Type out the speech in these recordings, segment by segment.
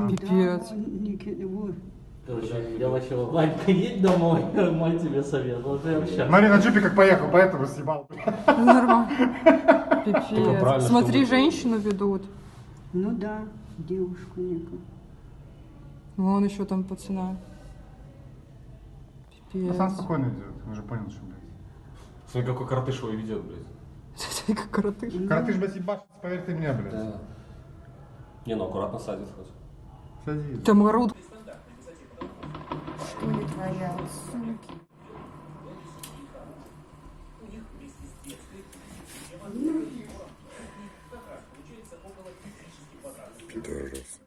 Пипец. Короче, я вообще, Ванька, едь домой, мой тебе совет. Вот прям сейчас. Смотри, на джипе как поехал, поэтому съебал. Нормально. Пипец. правильно, Смотри, чтобы- женщину ведут. Ну да, девушку некую. Вон еще там пацана. Ну, сам Пипец. спокойно идет, он же понял, что, блядь. Смотри, какой коротыш его ведет, блядь. Как коротыш. Коротыш, блядь, ебашится, поверь ты мне, блядь. Да. Не, ну аккуратно садит хоть. Садись. Там орут. Что ли твоя, суки? Пидорас.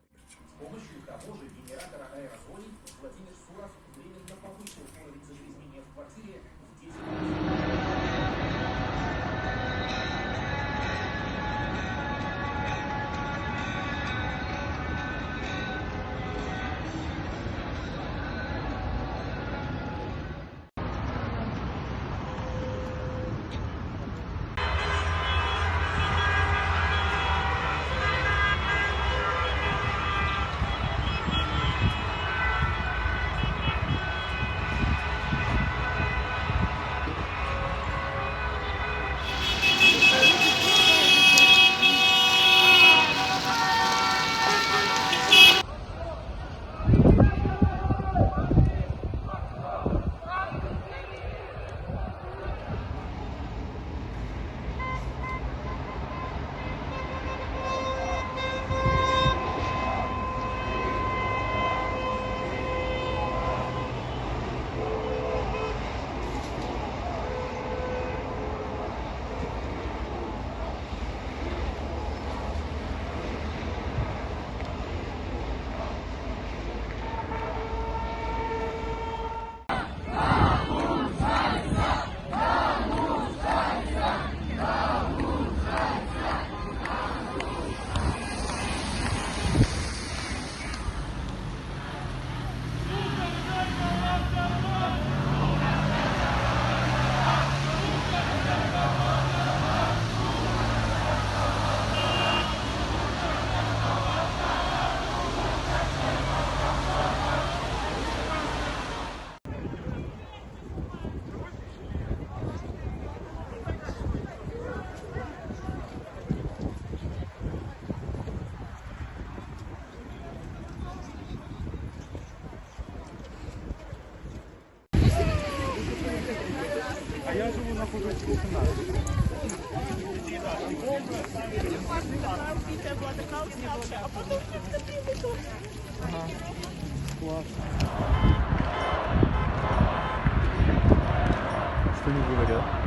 Что не говорят?